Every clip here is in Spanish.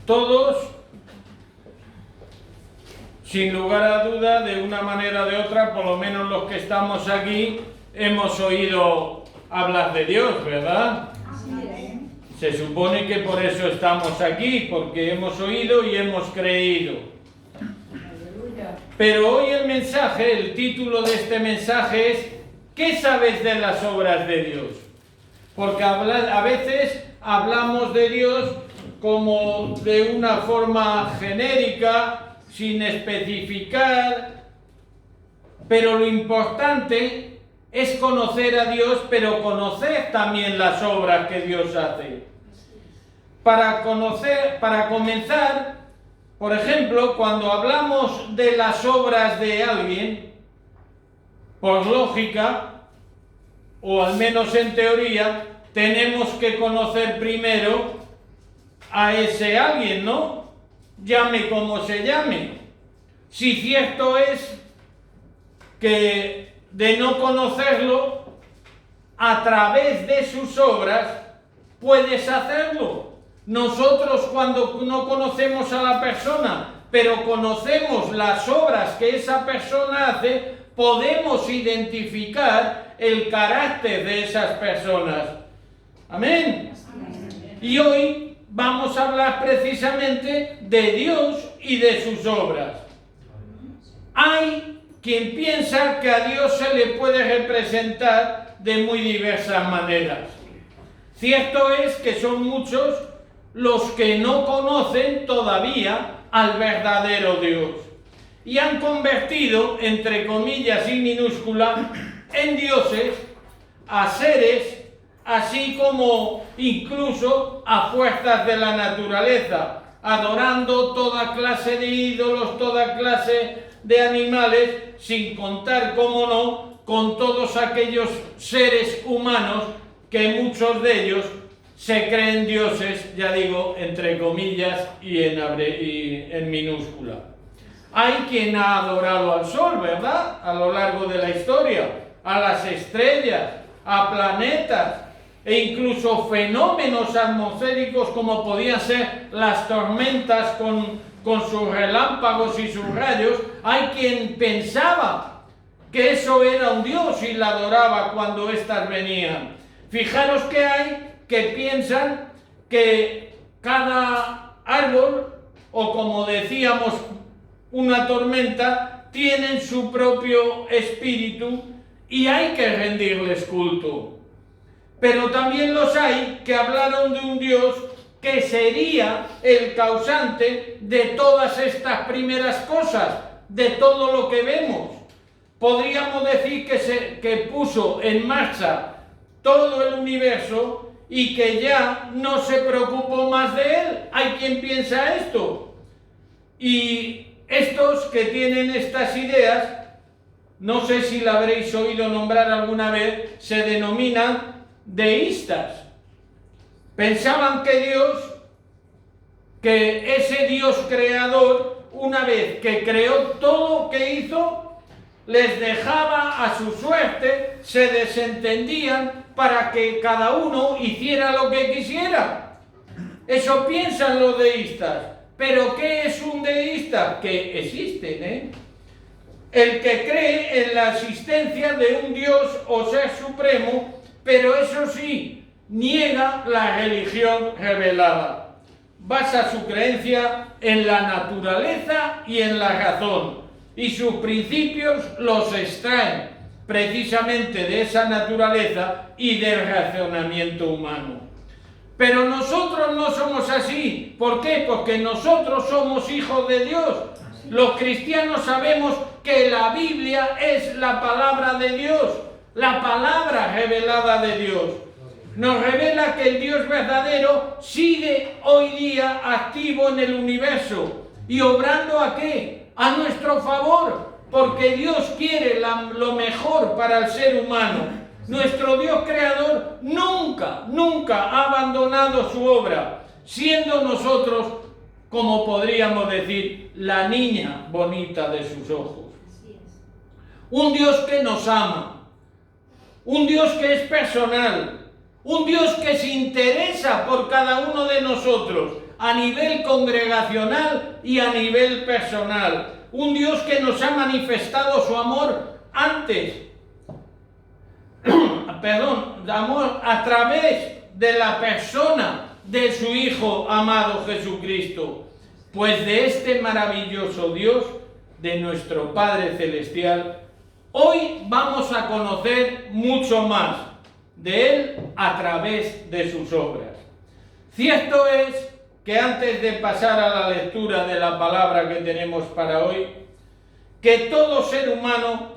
Todos, sin lugar a duda, de una manera o de otra, por lo menos los que estamos aquí, hemos oído hablar de Dios, ¿verdad? Se supone que por eso estamos aquí, porque hemos oído y hemos creído. Pero hoy el mensaje, el título de este mensaje es ¿qué sabes de las obras de Dios? Porque a veces hablamos de Dios como de una forma genérica, sin especificar, pero lo importante es conocer a Dios, pero conocer también las obras que Dios hace. Para comenzar, por ejemplo, cuando hablamos de las obras de alguien, por lógica, o al menos en teoría, tenemos que conocer primero a ese alguien, ¿no? Llame como se llame. Si cierto es que de no conocerlo, a través de sus obras puedes hacerlo. Nosotros cuando no conocemos a la persona, pero conocemos las obras que esa persona hace, podemos identificar el carácter de esas personas. Amén. Y hoy vamos a hablar precisamente de Dios y de sus obras. Hay quien piensa que a Dios se le puede representar de muy diversas maneras. Cierto es que son muchos los que no conocen todavía al verdadero Dios y han convertido, entre comillas y minúscula, en dioses a seres, así como incluso a fuerzas de la naturaleza, adorando toda clase de ídolos, toda clase de animales, sin contar, cómo no, con todos aquellos seres humanos que muchos de ellos se creen dioses, ya digo, entre comillas y en minúscula. Hay quien ha adorado al sol, ¿verdad?, a lo largo de la historia, a las estrellas, a planetas, e incluso fenómenos atmosféricos como podían ser las tormentas con sus relámpagos y sus rayos. Hay quien pensaba que eso era un dios y la adoraba cuando éstas venían. Fijaros que hay que piensan que cada árbol, o como decíamos, una tormenta, tienen su propio espíritu y hay que rendirles culto. Pero también los hay que hablaron de un Dios que sería el causante de todas estas primeras cosas, de todo lo que vemos. Podríamos decir que puso en marcha todo el universo y que ya no se preocupó más de él. Hay quien piensa esto. Y estos que tienen estas ideas, no sé si la habréis oído nombrar alguna vez, se denominan deístas. Pensaban que ese Dios creador, una vez que creó todo lo que hizo, les dejaba a su suerte, se desentendían para que cada uno hiciera lo que quisiera. Eso piensan los deístas. ¿Pero qué es un deísta? Que existen, el que cree en la existencia de un Dios o ser supremo, pero eso sí, niega la religión revelada. Basa su creencia en la naturaleza y en la razón, y sus principios los extraen precisamente de esa naturaleza y del razonamiento humano. Pero nosotros no somos así. ¿Por qué? Porque nosotros somos hijos de Dios. Los cristianos sabemos que la Biblia es la palabra de Dios, la palabra revelada de Dios. Nos revela que el Dios verdadero sigue hoy día activo en el universo. ¿Y obrando a qué? A nuestro favor, porque Dios quiere lo mejor para el ser humano. Nuestro Dios creador nunca ha abandonado su obra, siendo nosotros, como podríamos decir, la niña bonita de sus ojos. Un Dios que nos ama, un Dios que es personal, un Dios que se interesa por cada uno de nosotros a nivel congregacional y a nivel personal, un Dios que nos ha manifestado su amor antes, amor a través de la persona de su Hijo amado Jesucristo. Pues de este maravilloso Dios, de nuestro Padre Celestial, hoy vamos a conocer mucho más de Él a través de sus obras. Cierto es que antes de pasar a la lectura de la palabra que tenemos para hoy, que todo ser humano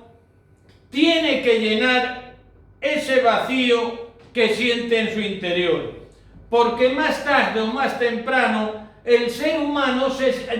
tiene que llenar ese vacío que siente en su interior, porque más tarde o más temprano el ser humano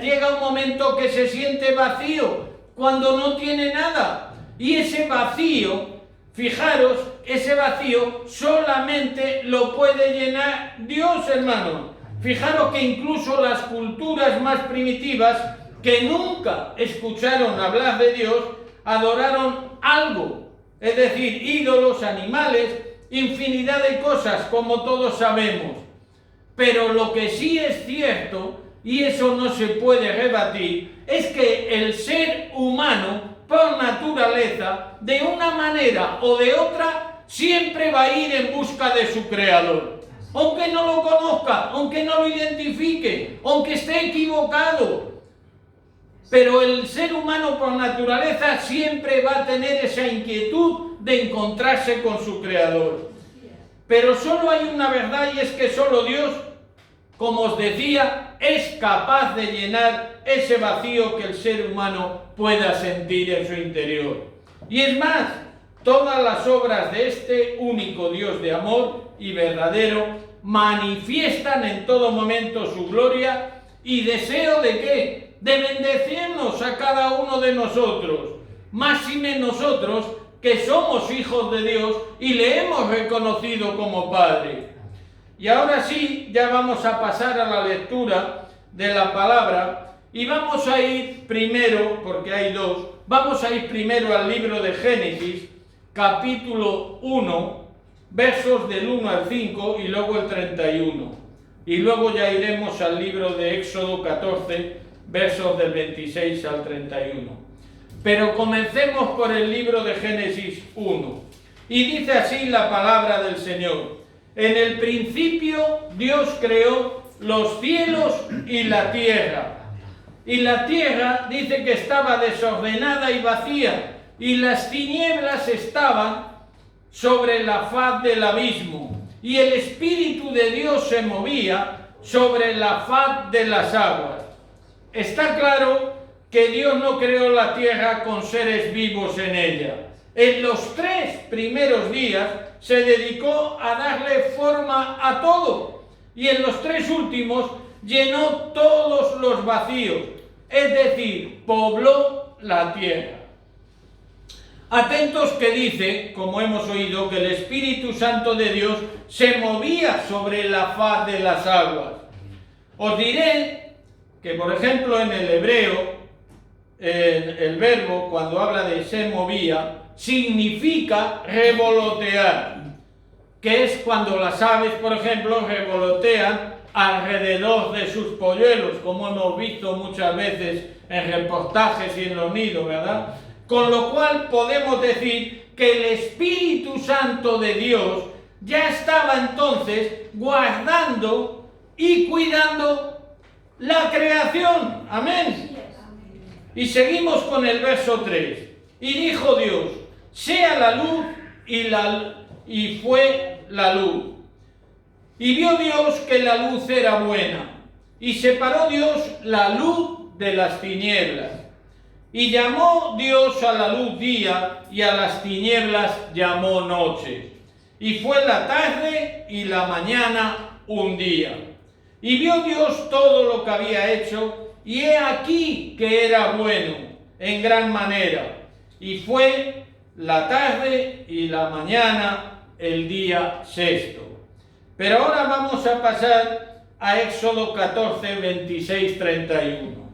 llega a un momento que se siente vacío cuando no tiene nada, y ese vacío, fijaros, ese vacío solamente lo puede llenar Dios, hermano. Fijaros que incluso las culturas más primitivas, que nunca escucharon hablar de Dios, adoraron algo, es decir, ídolos, animales, infinidad de cosas, como todos sabemos. Pero lo que sí es cierto, y eso no se puede rebatir, es que el ser humano, por naturaleza, de una manera o de otra, siempre va a ir en busca de su Creador. Aunque no lo conozca, aunque no lo identifique, aunque esté equivocado. Pero el ser humano por naturaleza siempre va a tener esa inquietud de encontrarse con su Creador. Pero solo hay una verdad, y es que solo Dios, como os decía, es capaz de llenar ese vacío que el ser humano pueda sentir en su interior. Y es más, todas las obras de este único Dios de amor y verdadero manifiestan en todo momento su gloria y deseo de ¿qué? De bendecirnos a cada uno de nosotros, máxime nosotros que somos hijos de Dios y le hemos reconocido como Padre. Y ahora sí, ya vamos a pasar a la lectura de la palabra y vamos a ir primero, porque hay dos, vamos a ir primero al libro de Génesis, capítulo 1, versos del 1 al 5 y luego el 31. Y luego ya iremos al libro de Éxodo 14, versos del 26 al 31. Pero comencemos por el libro de Génesis 1. Y dice así la palabra del Señor: en el principio Dios creó los cielos y la tierra. Y la tierra dice que estaba desordenada y vacía, y las tinieblas estaban sobre la faz del abismo, y el Espíritu de Dios se movía sobre la faz de las aguas. Está claro que Dios no creó la tierra con seres vivos en ella. En los 3 primeros días se dedicó a darle forma a todo, y en los 3 últimos llenó todos los vacíos, es decir, pobló la tierra. Atentos que dice, como hemos oído, que el Espíritu Santo de Dios se movía sobre la faz de las aguas. Os diré que, por ejemplo, en el hebreo, el verbo, cuando habla de se movía, significa revolotear, que es cuando las aves, por ejemplo, revolotean alrededor de sus polluelos, como hemos visto muchas veces en reportajes y en los nidos, ¿verdad? Con lo cual podemos decir que el Espíritu Santo de Dios ya estaba entonces guardando y cuidando la creación. Amén. Y seguimos con el verso 3. Y dijo Dios: sea la luz, y fue la luz. Y vio Dios que la luz era buena, y separó Dios la luz de las tinieblas. Y llamó Dios a la luz día, y a las tinieblas llamó noche. Y fue la tarde y la mañana un día. Y vio Dios todo lo que había hecho, y he aquí que era bueno en gran manera. Y fue la tarde y la mañana el día 6. Pero ahora vamos a pasar a Éxodo 14, 26, 31.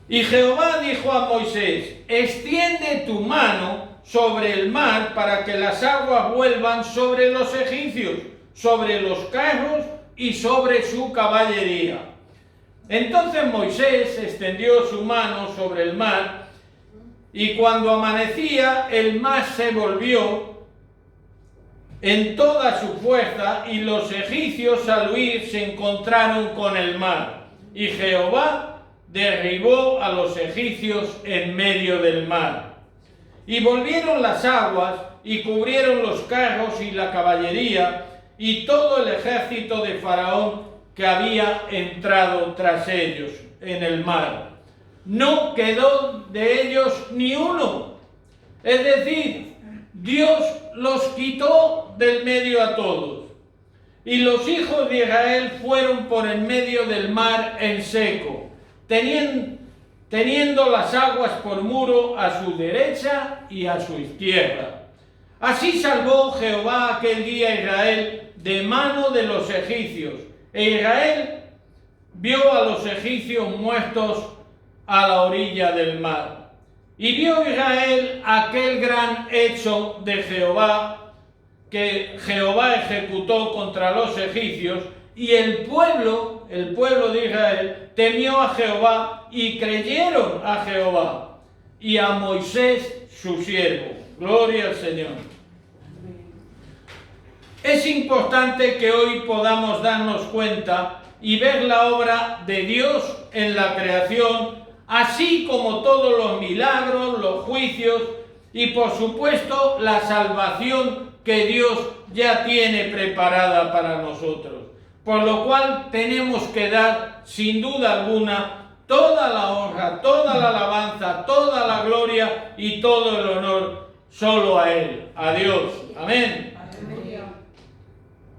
Y Jehová dijo a Moisés: extiende tu mano sobre el mar para que las aguas vuelvan sobre los egipcios, sobre los carros y sobre su caballería. Entonces Moisés extendió su mano sobre el mar, y cuando amanecía el mar se volvió en toda su fuerza, y los egipcios al huir se encontraron con el mar, y Jehová derribó a los egipcios en medio del mar. Y volvieron las aguas y cubrieron los carros y la caballería y todo el ejército de Faraón que había entrado tras ellos en el mar. No quedó de ellos ni uno. Es decir, Dios los quitó del medio a todos. Y los hijos de Israel fueron por en medio del mar en seco, teniendo las aguas por muro a su derecha y a su izquierda. Así salvó Jehová aquel día a Israel de mano de los egipcios, e Israel vio a los egipcios muertos a la orilla del mar. Y vio Israel aquel gran hecho de Jehová, que Jehová ejecutó contra los egipcios, y el pueblo de Israel temió a Jehová y creyeron a Jehová y a Moisés su siervo. Gloria al Señor. Es importante que hoy podamos darnos cuenta y ver la obra de Dios en la creación, así como todos los milagros, los juicios y por supuesto la salvación que Dios ya tiene preparada para nosotros. Por lo cual tenemos que dar, sin duda alguna, toda la honra, toda la alabanza, toda la gloria y todo el honor solo a Él, a Dios. Amén.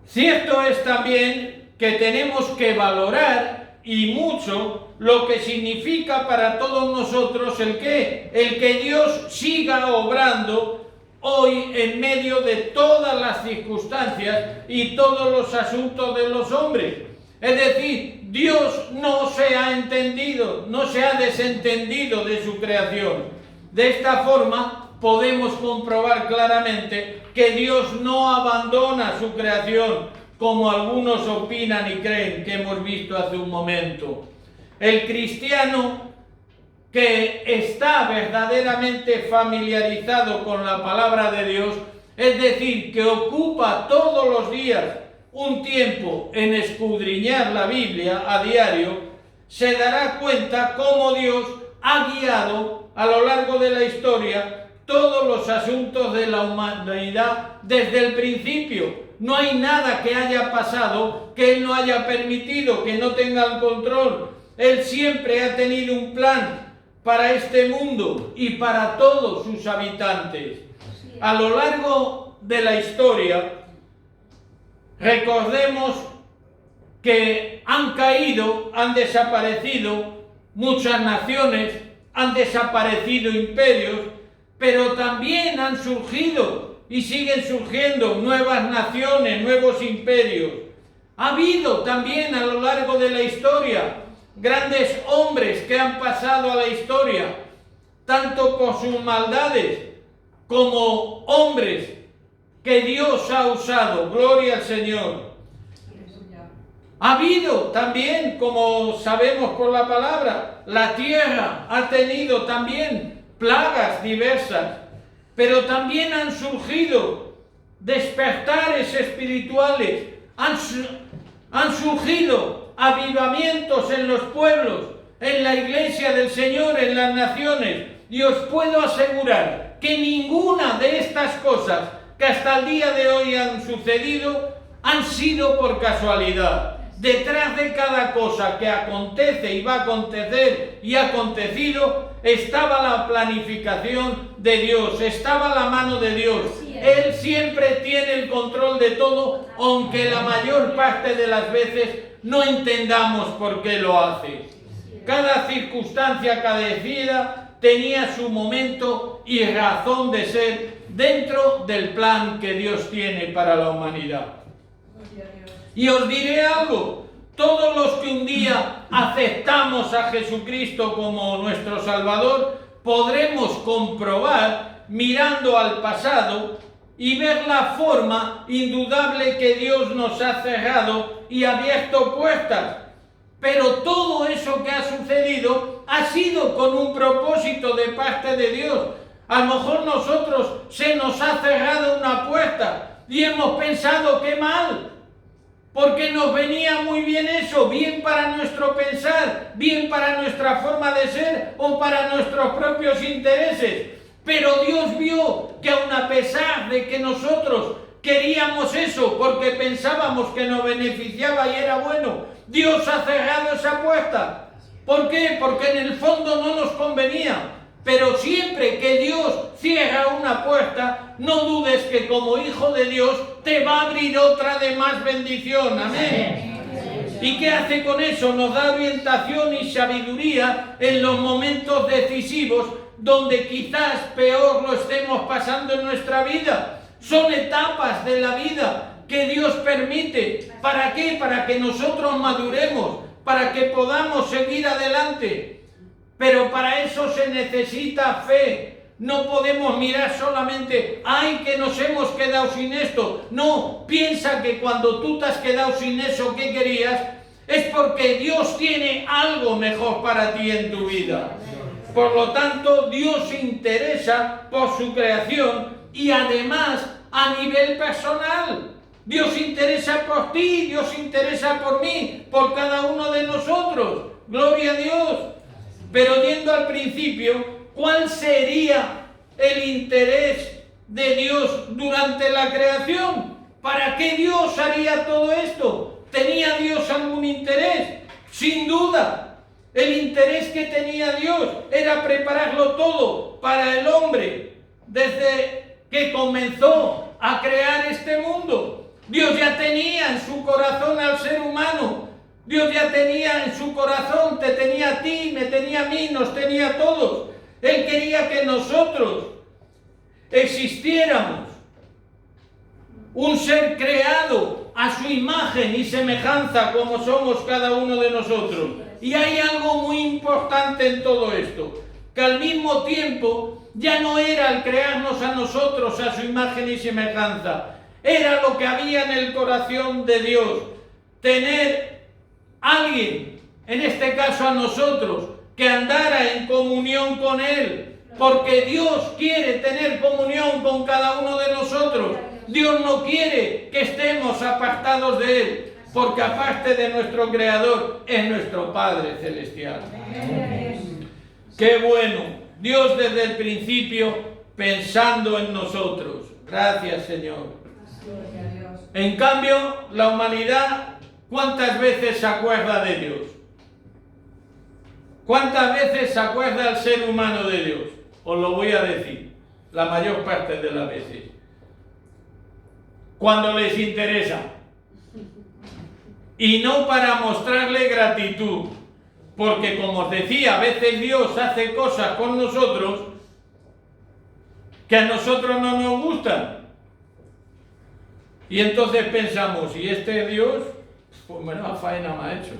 Cierto es también que tenemos que valorar y mucho lo que significa para todos nosotros el que Dios siga obrando hoy en medio de todas las circunstancias y todos los asuntos de los hombres. Es decir, Dios no se ha entendido, no se ha desentendido de su creación. De esta forma podemos comprobar claramente que Dios no abandona su creación, como algunos opinan y creen, que hemos visto hace un momento. El cristiano que está verdaderamente familiarizado con la palabra de Dios, es decir, que ocupa todos los días un tiempo en escudriñar la Biblia a diario, se dará cuenta cómo Dios ha guiado a lo largo de la historia todos los asuntos de la humanidad desde el principio. No hay nada que haya pasado que Él no haya permitido, que no tenga el control. Él siempre ha tenido un plan para este mundo y para todos sus habitantes. A lo largo de la historia, recordemos que han caído, han desaparecido muchas naciones, han desaparecido imperios, pero también han surgido y siguen surgiendo nuevas naciones, nuevos imperios. Ha habido también a lo largo de la historia grandes hombres que han pasado a la historia, tanto por sus maldades como hombres que Dios ha usado. Gloria al Señor. Ha habido también, como sabemos por la palabra, la tierra ha tenido también plagas diversas, pero también han surgido despertares espirituales, han surgido avivamientos en los pueblos, en la iglesia del Señor, en las naciones, y os puedo asegurar que ninguna de estas cosas que hasta el día de hoy han sucedido han sido por casualidad. Detrás de cada cosa que acontece y va a acontecer y ha acontecido, estaba la planificación de Dios, estaba la mano de Dios. Él siempre tiene el control de todo, aunque la mayor parte de las veces no entendamos por qué lo hace. Cada circunstancia acaecida tenía su momento y razón de ser dentro del plan que Dios tiene para la humanidad. Y os diré algo, todos los que un día aceptamos a Jesucristo como nuestro Salvador, podremos comprobar mirando al pasado y ver la forma indudable que Dios nos ha cerrado y abierto puertas. Pero todo eso que ha sucedido ha sido con un propósito de parte de Dios. A lo mejor nosotros se nos ha cerrado una puerta y hemos pensado qué mal, porque nos venía muy bien eso, bien para nuestro pensar, bien para nuestra forma de ser o para nuestros propios intereses. Pero Dios vio que aun a pesar de que nosotros queríamos eso porque pensábamos que nos beneficiaba y era bueno, Dios ha cerrado esa puerta. ¿Por qué? Porque en el fondo no nos convenía. Pero siempre que Dios cierra una puerta, no dudes que como hijo de Dios te va a abrir otra de más bendición. Amén. ¿Y qué hace con eso? Nos da orientación y sabiduría en los momentos decisivos donde quizás peor lo estemos pasando en nuestra vida. Son etapas de la vida que Dios permite. ¿Para qué? Para que nosotros maduremos, para que podamos seguir adelante. Pero para eso se necesita fe. No podemos mirar solamente, ¡ay, que nos hemos quedado sin esto! No, piensa que cuando tú te has quedado sin eso que querías, es porque Dios tiene algo mejor para ti en tu vida. Por lo tanto, Dios se interesa por su creación y además a nivel personal. Dios se interesa por ti, Dios se interesa por mí, por cada uno de nosotros. ¡Gloria a Dios! Pero yendo al principio, ¿cuál sería el interés de Dios durante la creación? ¿Para qué Dios haría todo esto? ¿Tenía Dios algún interés? Sin duda. El interés que tenía Dios era prepararlo todo para el hombre desde que comenzó a crear este mundo. Dios ya tenía en su corazón al ser humano. Dios ya tenía en su corazón, te tenía a ti, me tenía a mí, nos tenía a todos. Él quería que nosotros existiéramos. Un ser creado a su imagen y semejanza como somos cada uno de nosotros. Y hay algo muy importante en todo esto, que al mismo tiempo ya no era el crearnos a nosotros a su imagen y semejanza. Era lo que había en el corazón de Dios, tener alguien, en este caso a nosotros, que andara en comunión con Él, porque Dios quiere tener comunión con cada uno de nosotros. Dios no quiere que estemos apartados de Él, porque aparte de nuestro Creador es nuestro Padre Celestial. ¡Qué bueno! Dios desde el principio pensando en nosotros. Gracias, Señor. En cambio, la humanidad, ¿cuántas veces se acuerda de Dios? ¿Cuántas veces se acuerda el ser humano de Dios? Os lo voy a decir, la mayor parte de las veces. Cuando les interesa. Y no para mostrarle gratitud. Porque como os decía, a veces Dios hace cosas con nosotros que a nosotros no nos gustan. Y entonces pensamos, ¿y este Dios? Pues menuda faena me ha hecho.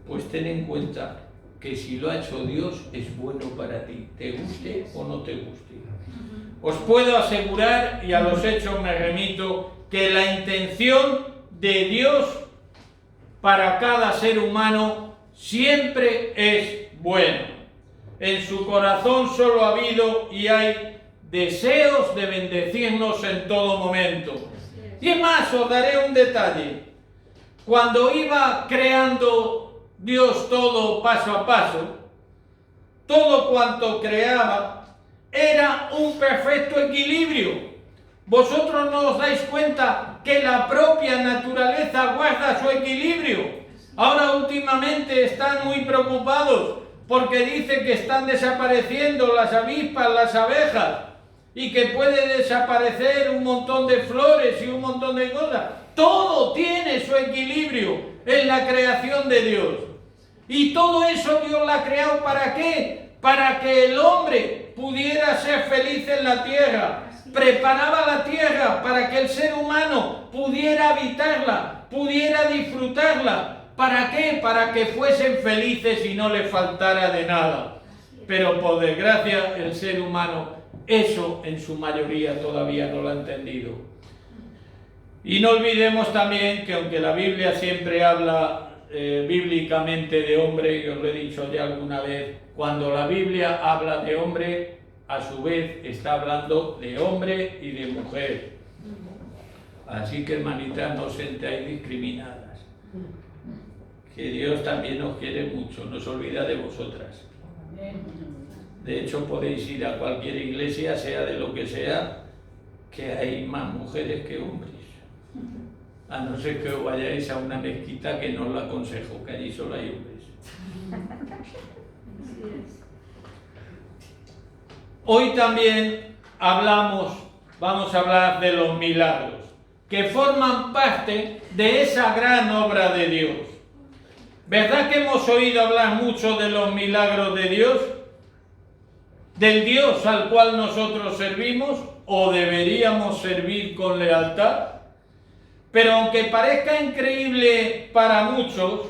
Pues ten en cuenta que si lo ha hecho Dios es bueno para ti, te guste o no te guste. Os puedo asegurar, y a los hechos me remito, que la intención de Dios para cada ser humano siempre es buena. En su corazón solo ha habido y hay deseos de bendecirnos en todo momento. Y es más, os daré un detalle. Cuando iba creando Dios todo paso a paso, todo cuanto creaba era un perfecto equilibrio. Vosotros no os dais cuenta que la propia naturaleza guarda su equilibrio. Ahora últimamente están muy preocupados porque dice que están desapareciendo las avispas, las abejas, y que puede desaparecer un montón de flores y un montón de cosas. Todo tiene su equilibrio en la creación de Dios. Y todo eso Dios lo ha creado ¿para qué? Para que el hombre pudiera ser feliz en la tierra. Preparaba la tierra para que el ser humano pudiera habitarla, pudiera disfrutarla. ¿Para qué? Para que fuesen felices y no les faltara de nada. Pero por desgracia el ser humano Eso en su mayoría todavía no lo ha entendido. Y no olvidemos también que aunque la Biblia siempre habla bíblicamente de hombre, y os lo he dicho ya alguna vez, cuando la Biblia habla de hombre, a su vez está hablando de hombre y de mujer. Así que, hermanitas, no os sentáis discriminadas. Que Dios también os quiere mucho, no se olvida de vosotras. De hecho, podéis ir a cualquier iglesia, sea de lo que sea, que hay más mujeres que hombres. A no ser que os vayáis a una mezquita, que no os la aconsejo, que allí solo hay hombres. Hoy también vamos a hablar de los milagros, que forman parte de esa gran obra de Dios. ¿Verdad que hemos oído hablar mucho de los milagros de Dios? ¿Del Dios al cual nosotros servimos o deberíamos servir con lealtad? Pero aunque parezca increíble para muchos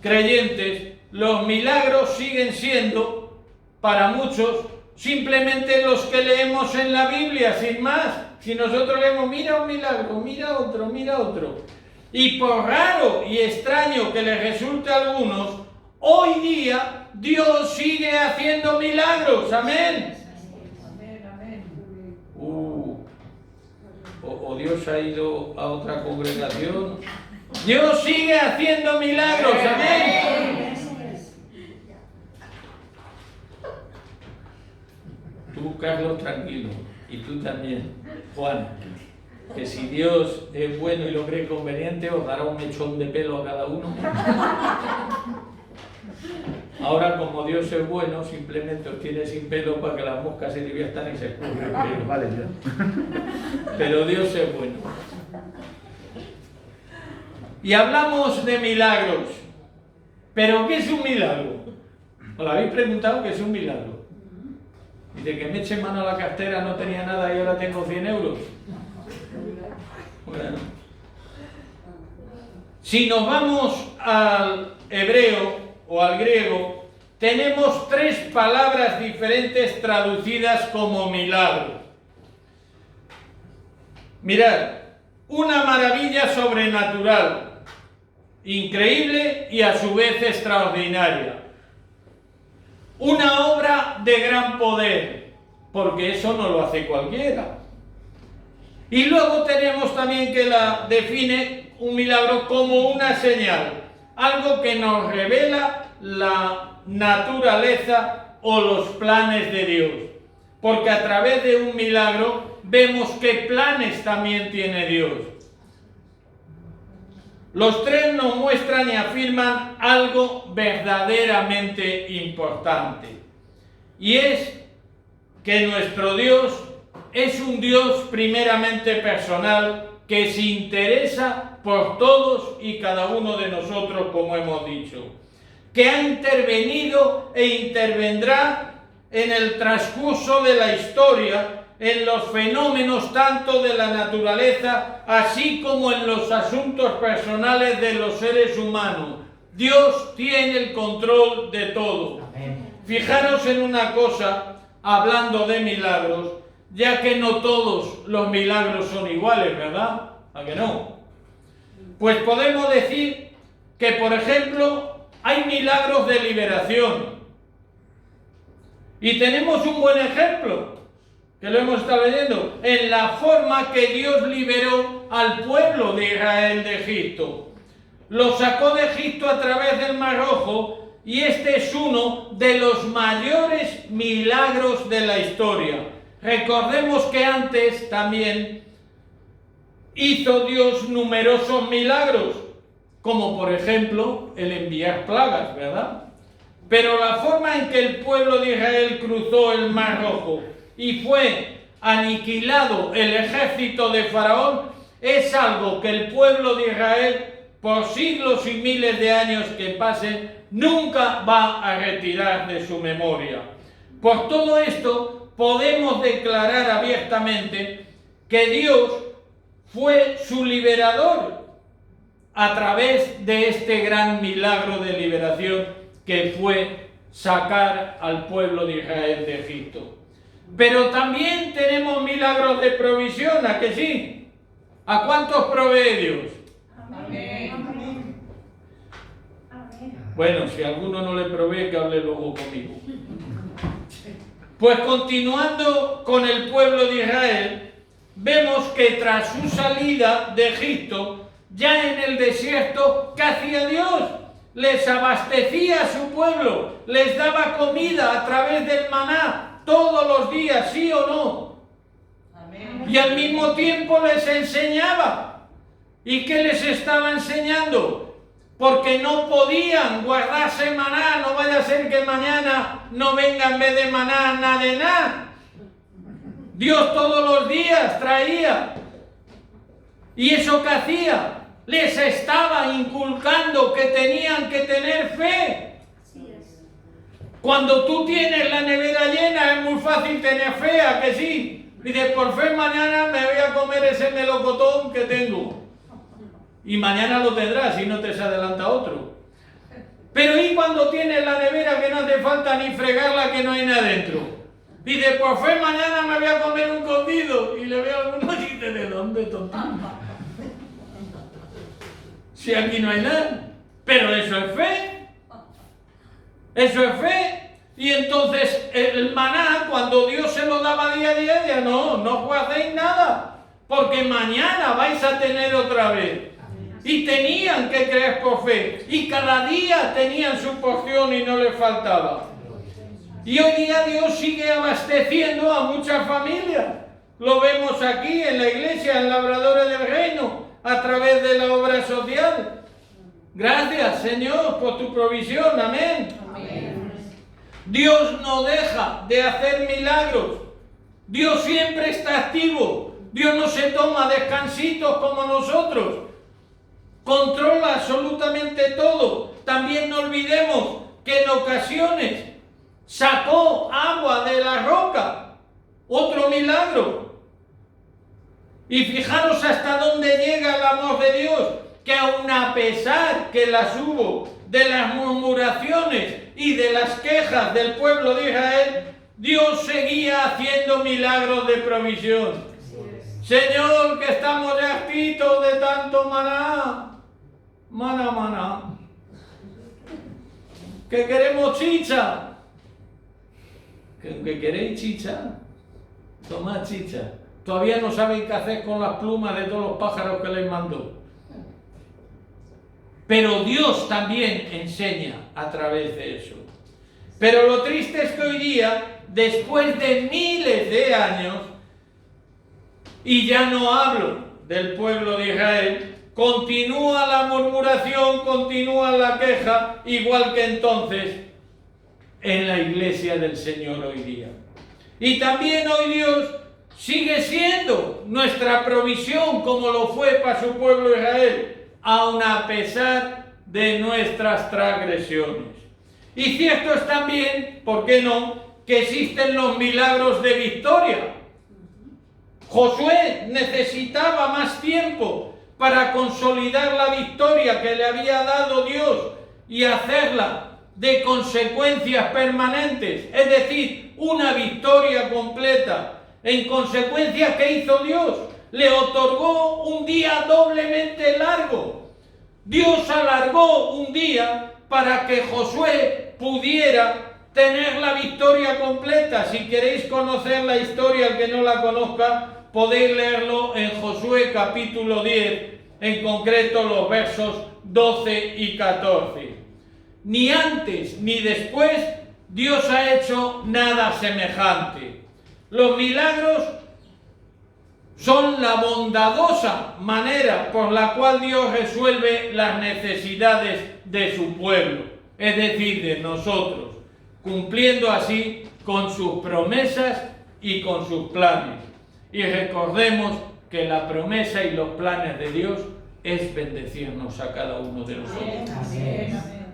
creyentes, los milagros siguen siendo, para muchos, simplemente los que leemos en la Biblia, sin más. Si nosotros leemos, mira un milagro, mira otro, mira otro. Y por raro y extraño que les resulte a algunos, hoy día Dios sigue haciendo milagros. Amén. O Dios ha ido a otra congregación. Dios sigue haciendo milagros. Amén. Tú, Carlos, tranquilo. Y tú también, Juan. Que si Dios es bueno y lo cree conveniente, os dará un mechón de pelo a cada uno. Ahora, como Dios es bueno, simplemente os tiene sin pelo para que las moscas se diviertan y se escurran. Vale, pero Dios es bueno. Y hablamos de milagros. ¿Pero qué es un milagro? ¿Os lo habéis preguntado qué es un milagro? Dice que me eche mano a la cartera, no tenía nada y ahora tengo 100 euros. Bueno. Si nos vamos al hebreo o al griego, tenemos 3 palabras diferentes traducidas como milagro. Mirad, una maravilla sobrenatural, increíble y a su vez extraordinaria. Una obra de gran poder, porque eso no lo hace cualquiera. Y luego tenemos también que la define un milagro como una señal, algo que nos revela la naturaleza o los planes de Dios. Porque a través de un milagro vemos qué planes también tiene Dios. Los 3 nos muestran y afirman algo verdaderamente importante. Y es que nuestro Dios es un Dios primeramente personal que se interesa por todos y cada uno de nosotros, como hemos dicho, que ha intervenido e intervendrá en el transcurso de la historia, en los fenómenos tanto de la naturaleza, así como en los asuntos personales de los seres humanos. Dios tiene el control de todo. Fijaros en una cosa, hablando de milagros, ya que no todos los milagros son iguales, ¿verdad? ¿A que no? Pues podemos decir que, por ejemplo, hay milagros de liberación. Y tenemos un buen ejemplo, que lo hemos estado leyendo, en la forma que Dios liberó al pueblo de Israel de Egipto. Lo sacó de Egipto a través del Mar Rojo, y este es uno de los mayores milagros de la historia. Recordemos que antes también hizo Dios numerosos milagros, como por ejemplo el enviar plagas, ¿verdad? Pero la forma en que el pueblo de Israel cruzó el Mar Rojo y fue aniquilado el ejército de Faraón es algo que el pueblo de Israel, por siglos y miles de años que pasen, nunca va a retirar de su memoria. Por todo esto, podemos declarar abiertamente que Dios fue su liberador a través de este gran milagro de liberación que fue sacar al pueblo de Israel de Egipto. Pero también tenemos milagros de provisión, ¿a que sí? ¿A cuántos provee Dios? Amén. Bueno, si alguno no le provee, que hable luego conmigo. Pues continuando con el pueblo de Israel, vemos que tras su salida de Egipto, ya en el desierto, ¿qué hacía Dios? Les abastecía a su pueblo, les daba comida a través del maná todos los días, ¿sí o no? Amén. Y al mismo tiempo les enseñaba. ¿Y qué les estaba enseñando? Porque no podían guardarse maná, no vaya a ser que mañana no venga en vez de maná nada de nada. Dios todos los días traía. ¿Y eso qué hacía? Les estaba inculcando que tenían que tener fe. Cuando tú tienes la nevera llena es muy fácil tener fe, ¿a que sí? Dices, por fe mañana me voy a comer ese melocotón que tengo. Y mañana lo tendrás y no te se adelanta otro. Pero ¿y cuando tienes la nevera que no hace falta ni fregarla, que no hay nada dentro? Dice, por fe mañana me voy a comer un cocido. Y le veo a alguno y dice, ¿de dónde, tontín? Si aquí no hay nada. Pero eso es fe. Eso es fe. Y entonces el maná, cuando Dios se lo daba día a día, no hacéis nada. Porque mañana vais a tener otra vez. Y tenían que creer por fe. Y cada día tenían su porción y no les faltaba. Y hoy día Dios sigue abasteciendo a muchas familias. Lo vemos aquí en la iglesia, en Labradores del Reino, a través de la obra social. Gracias, Señor, por tu provisión. Amén. Amén. Dios no deja de hacer milagros. Dios siempre está activo. Dios no se toma descansitos como nosotros. Controla absolutamente todo. También no olvidemos que en ocasiones sacó agua de la roca. Otro milagro. Y fijaros hasta dónde llega el amor de Dios, que aun a pesar que las hubo de las murmuraciones y de las quejas del pueblo de Israel, Dios seguía haciendo milagros de provisión. Señor, que estamos ya hartitos de tanto maná. Maná. Que queremos chicha. ¿Que queréis chicha? Tomad chicha. Todavía no saben qué hacer con las plumas de todos los pájaros que les mandó. Pero Dios también enseña a través de eso. Pero lo triste es que hoy día, después de miles de años, y ya no hablo del pueblo de Israel, continúa la murmuración, continúa la queja, igual que entonces en la iglesia del Señor hoy día. Y también hoy Dios sigue siendo nuestra provisión como lo fue para su pueblo Israel, aun a pesar de nuestras transgresiones. Y cierto es también, ¿por qué no?, que existen los milagros de victoria. Josué necesitaba más tiempo para consolidar la victoria que le había dado Dios y hacerla de consecuencias permanentes, es decir, una victoria completa. En consecuencia, ¿qué hizo Dios? Le otorgó un día doblemente largo. Dios alargó un día para que Josué pudiera tener la victoria completa. Si queréis conocer la historia, el que no la conozca, podéis leerlo en Josué capítulo 10, en concreto los versos 12 y 14. Ni antes ni después Dios ha hecho nada semejante. Los milagros son la bondadosa manera por la cual Dios resuelve las necesidades de su pueblo, es decir, de nosotros, cumpliendo así con sus promesas y con sus planes. Y recordemos que la promesa y los planes de Dios es bendecirnos a cada uno de nosotros. Amén.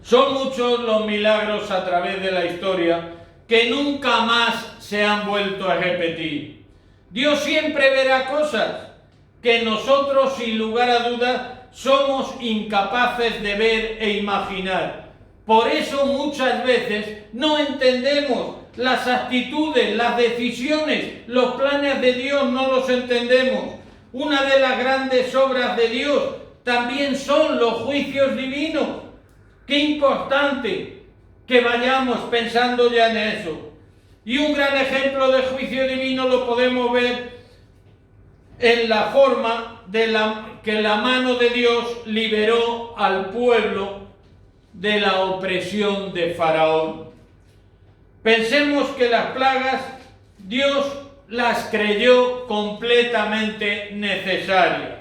Son muchos los milagros a través de la historia que nunca más se han vuelto a repetir. Dios siempre verá cosas que nosotros, sin lugar a dudas, somos incapaces de ver e imaginar. Por eso muchas veces no entendemos las actitudes, las decisiones, los planes de Dios no los entendemos. Una de las grandes obras de Dios también son los juicios divinos. Qué importante que vayamos pensando ya en eso. Y un gran ejemplo de juicio divino lo podemos ver en la forma que la mano de Dios liberó al pueblo de la opresión de Faraón. Pensemos que las plagas Dios las creyó completamente necesarias.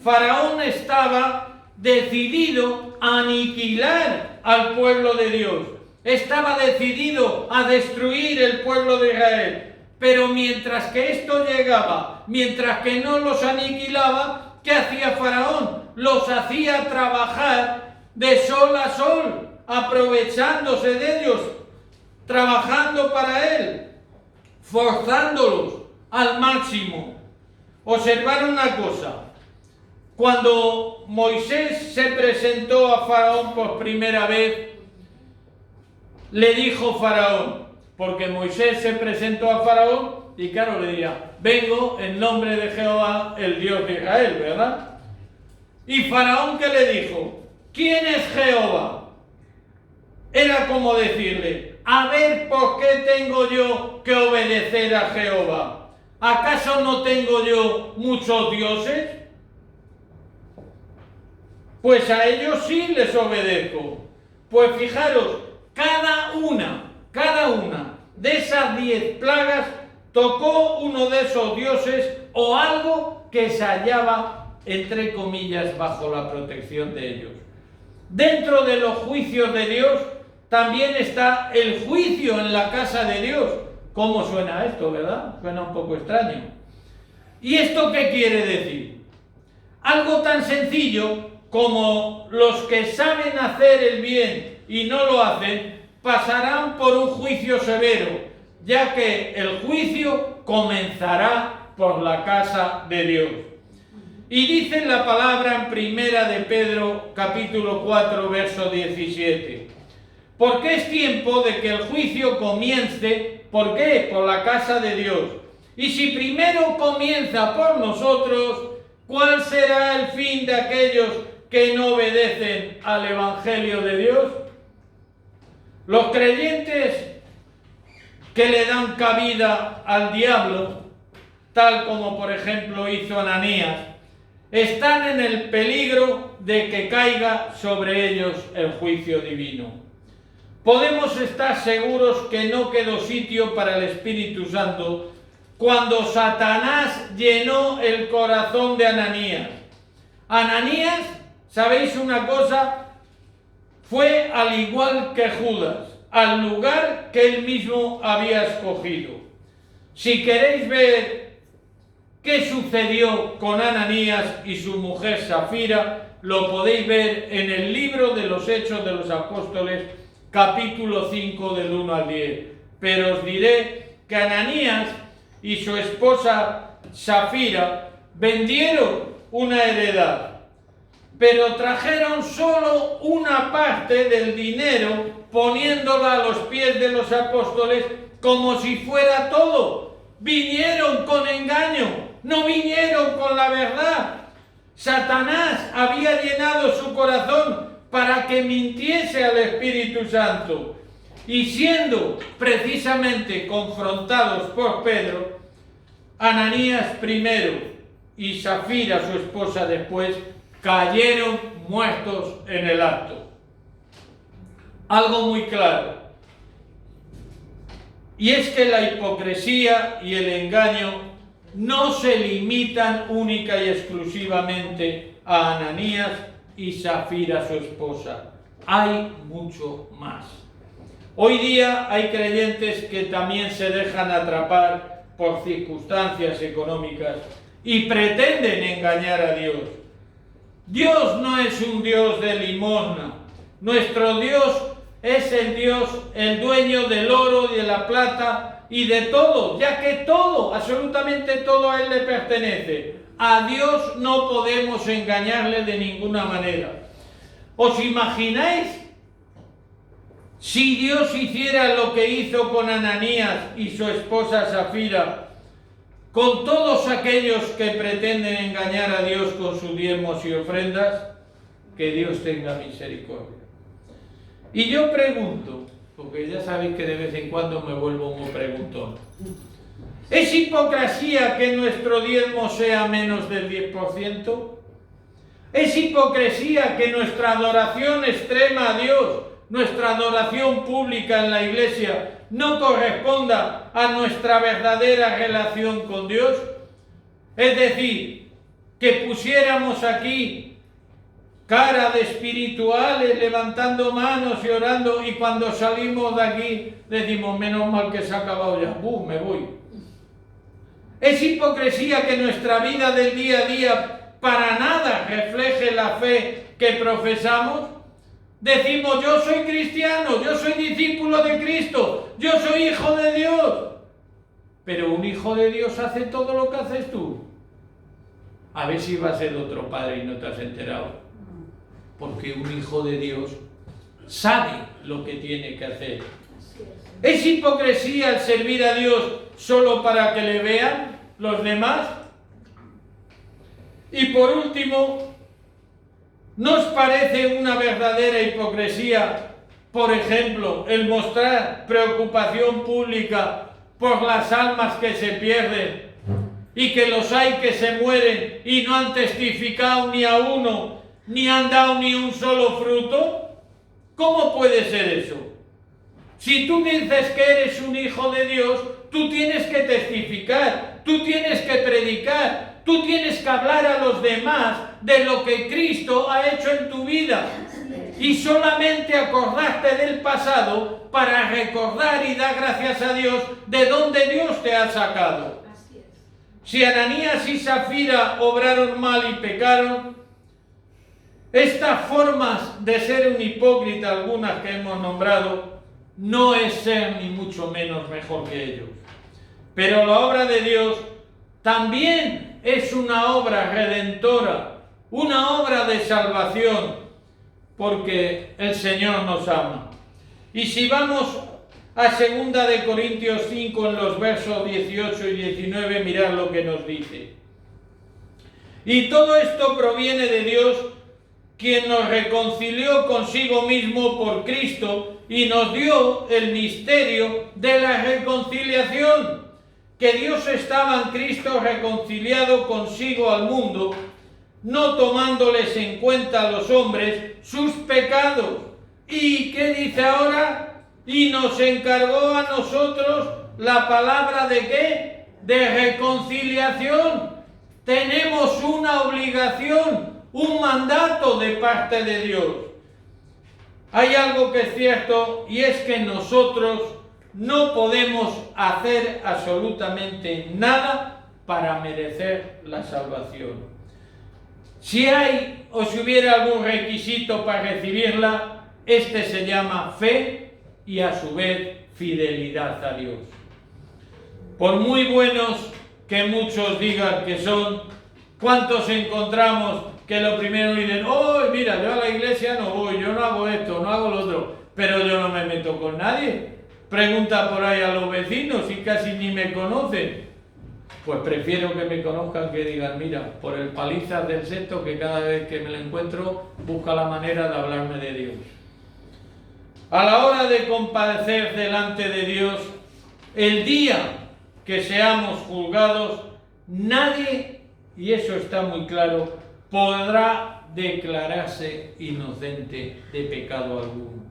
Faraón estaba decidido a aniquilar al pueblo de Dios. Estaba decidido a destruir el pueblo de Israel. Pero mientras que esto llegaba, mientras que no los aniquilaba, ¿qué hacía Faraón? Los hacía trabajar de sol a sol, aprovechándose de ellos, trabajando para él, forzándolos al máximo. Observar una cosa: cuando Moisés se presentó a Faraón por primera vez, le dijo Faraón, porque Moisés se presentó a Faraón y claro, le diría: vengo en nombre de Jehová, el Dios de Israel, ¿verdad? Y Faraón, ¿qué le dijo? ¿Quién es Jehová? Era como decirle: a ver, ¿por qué tengo yo que obedecer a Jehová? ¿Acaso no tengo yo muchos dioses? Pues a ellos sí les obedezco. Pues fijaros, cada una de esas 10 plagas tocó uno de esos dioses o algo que se hallaba, entre comillas, bajo la protección de ellos. Dentro de los juicios de Dios también está el juicio en la casa de Dios. ¿Cómo suena esto, verdad? Suena un poco extraño. ¿Y esto qué quiere decir? Algo tan sencillo como los que saben hacer el bien y no lo hacen, pasarán por un juicio severo, ya que el juicio comenzará por la casa de Dios. Y dice la palabra en Primera de Pedro, capítulo 4, verso 17. Porque es tiempo de que el juicio comience, ¿por qué? Por la casa de Dios. Y si primero comienza por nosotros, ¿cuál será el fin de aquellos que no obedecen al Evangelio de Dios? Los creyentes que le dan cabida al diablo, tal como por ejemplo hizo Ananías, están en el peligro de que caiga sobre ellos el juicio divino. Podemos estar seguros que no quedó sitio para el Espíritu Santo cuando Satanás llenó el corazón de Ananías. Ananías, ¿sabéis una cosa? Fue al igual que Judas, al lugar que él mismo había escogido. Si queréis ver qué sucedió con Ananías y su mujer Safira, lo podéis ver en el libro de los Hechos de los Apóstoles, capítulo 5, del 1 al 10. Pero os diré que Ananías y su esposa Safira vendieron una heredad, pero trajeron solo una parte del dinero, poniéndola a los pies de los apóstoles como si fuera todo. Vinieron con engaño, no vinieron con la verdad. Satanás había llenado su corazón para que mintiese al Espíritu Santo. Y siendo precisamente confrontados por Pedro, Ananías primero y Safira, su esposa, después, cayeron muertos en el acto. Algo muy claro. Y es que la hipocresía y el engaño no se limitan única y exclusivamente a Ananías y Safira, su esposa. Hay mucho más. Hoy día hay creyentes que también se dejan atrapar por circunstancias económicas y pretenden engañar a Dios. Dios no es un Dios de limosna. Nuestro Dios es el Dios, el dueño del oro y de la plata y de todo, ya que todo, absolutamente todo a Él le pertenece. A Dios no podemos engañarle de ninguna manera. ¿Os imagináis Si Dios hiciera lo que hizo con Ananías y su esposa Safira, con todos aquellos que pretenden engañar a Dios con sus diezmos y ofrendas, que Dios tenga misericordia. Y yo pregunto, porque ya sabéis que de vez en cuando me vuelvo un preguntón, ¿es hipocresía que nuestro diezmo sea menos del 10%? ¿Es hipocresía que nuestra adoración extrema a Dios, nuestra adoración pública en la iglesia, no corresponda a nuestra verdadera relación con Dios? Es decir, que pusiéramos aquí cara de espirituales, levantando manos y orando, y cuando salimos de aquí decimos, menos mal que se ha acabado ya, me voy. Es hipocresía que nuestra vida del día a día para nada refleje la fe que profesamos. Decimos, yo soy cristiano, yo soy discípulo de Cristo, yo soy hijo de Dios. Pero un hijo de Dios hace todo lo que haces tú. A ver si va a ser otro padre y no te has enterado. Porque un hijo de Dios sabe lo que tiene que hacer. ¿Es hipocresía el servir a Dios solo para que le vean los demás? Y por último, ¿no os parece una verdadera hipocresía, por ejemplo, el mostrar preocupación pública por las almas que se pierden y que los hay que se mueren y no han testificado ni a uno, ni han dado ni un solo fruto? ¿Cómo puede ser eso? Si tú dices que eres un hijo de Dios, tú tienes que testificar, tú tienes que predicar, tú tienes que hablar a los demás de lo que Cristo ha hecho en tu vida. Y solamente acordarte del pasado para recordar y dar gracias a Dios de donde Dios te ha sacado. Si Ananías y Safira obraron mal y pecaron, estas formas de ser un hipócrita, algunas que hemos nombrado, no es ser ni mucho menos mejor que ellos. Pero la obra de Dios también es una obra redentora, una obra de salvación, porque el Señor nos ama. Y si vamos a 2 de Corintios 5 en los versos 18 y 19, mirad lo que nos dice. Y todo esto proviene de Dios, quien nos reconcilió consigo mismo por Cristo y nos dio el misterio de la reconciliación, que Dios estaba en Cristo reconciliado consigo al mundo, no tomándoles en cuenta a los hombres sus pecados. ¿Y qué dice ahora? Y nos encargó a nosotros la palabra ¿de qué? De reconciliación. Tenemos una obligación, un mandato de parte de Dios. Hay algo que es cierto, y es que nosotros no podemos hacer absolutamente nada para merecer la salvación. Si hay o si hubiera algún requisito para recibirla, este se llama fe y a su vez fidelidad a Dios. Por muy buenos que muchos digan que son, ¿cuántos encontramos que lo primero dicen, oh, mira, yo a la iglesia no voy, yo no hago esto, no hago lo otro, pero yo no me meto con nadie? Pregunta por ahí a los vecinos y casi ni me conocen. Pues prefiero que me conozcan que digan, mira, por el palizas del sexto, que cada vez que me lo encuentro busca la manera de hablarme de Dios. A la hora de comparecer delante de Dios, el día que seamos juzgados, nadie, y eso está muy claro, podrá declararse inocente de pecado alguno.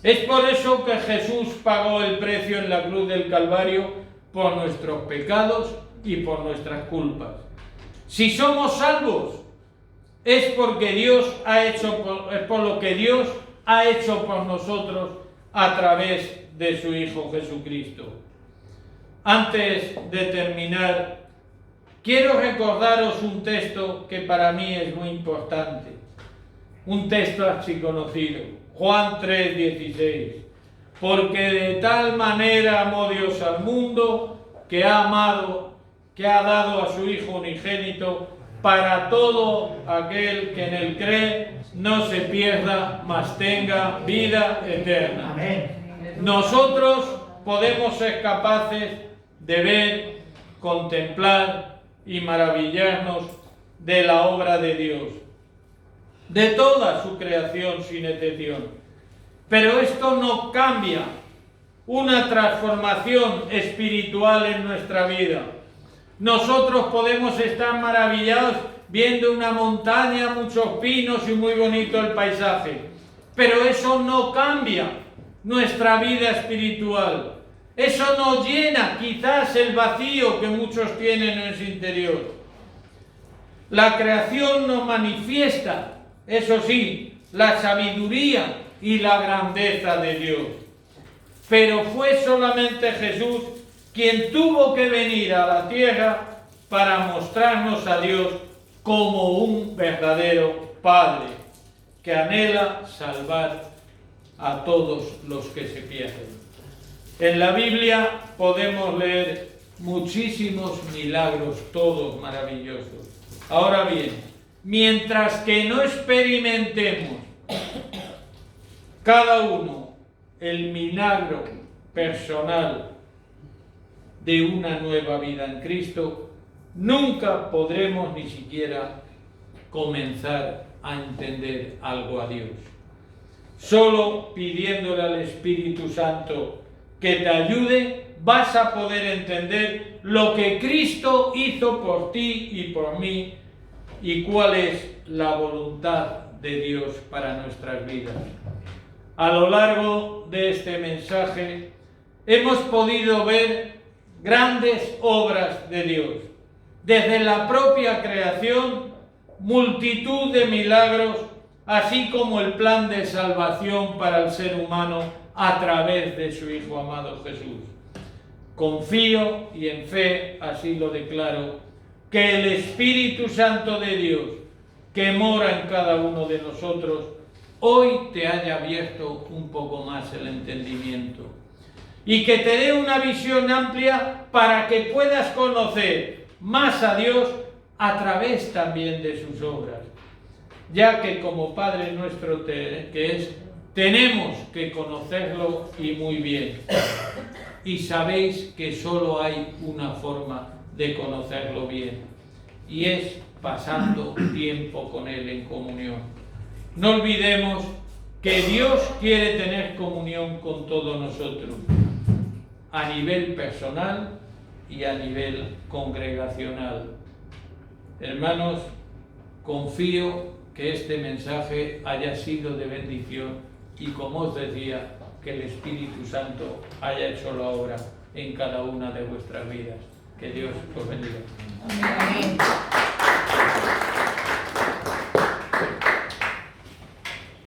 Es por eso que Jesús pagó el precio en la cruz del Calvario por nuestros pecados y por nuestras culpas. Si somos salvos, es porque Dios ha hecho, es por lo que Dios ha hecho por nosotros a través de su Hijo Jesucristo. Antes de terminar, quiero recordaros un texto que para mí es muy importante, un texto archiconocido, Juan 3:16, porque de tal manera amó Dios al mundo que ha dado a su Hijo unigénito, para todo aquel que en él cree no se pierda, mas tenga vida eterna. Nosotros podemos ser capaces de ver, contemplar y maravillarnos de la obra de Dios, de toda su creación sin excepción. Pero esto no cambia una transformación espiritual en nuestra vida. Nosotros podemos estar maravillados viendo una montaña, muchos pinos y muy bonito el paisaje, pero eso no cambia nuestra vida espiritual. Eso no llena quizás el vacío que muchos tienen en su interior. La creación nos manifiesta, eso sí, la sabiduría y la grandeza de Dios. Pero fue solamente Jesús quien tuvo que venir a la tierra para mostrarnos a Dios como un verdadero Padre que anhela salvar a todos los que se pierden. En la Biblia podemos leer muchísimos milagros, todos maravillosos. Ahora bien, mientras que no experimentemos cada uno el milagro personal de una nueva vida en Cristo, nunca podremos ni siquiera comenzar a entender algo a Dios. Solo pidiéndole al Espíritu Santo que te ayude, vas a poder entender lo que Cristo hizo por ti y por mí y cuál es la voluntad de Dios para nuestras vidas. A lo largo de este mensaje hemos podido ver grandes obras de Dios. Desde la propia creación, multitud de milagros, así como el plan de salvación para el ser humano a través de su Hijo amado Jesús. Confío y en fe, así lo declaro, que el Espíritu Santo de Dios, que mora en cada uno de nosotros, hoy te haya abierto un poco más el entendimiento y que te dé una visión amplia para que puedas conocer más a Dios a través también de sus obras, ya que como Padre nuestro que es, tenemos que conocerlo y muy bien. Y sabéis que solo hay una forma de conocerlo bien, y es pasando tiempo con Él en comunión. No olvidemos que Dios quiere tener comunión con todos nosotros, a nivel personal y a nivel congregacional. Hermanos, confío que este mensaje haya sido de bendición y, como os decía, que el Espíritu Santo haya hecho la obra en cada una de vuestras vidas. Que Dios os bendiga. Amén.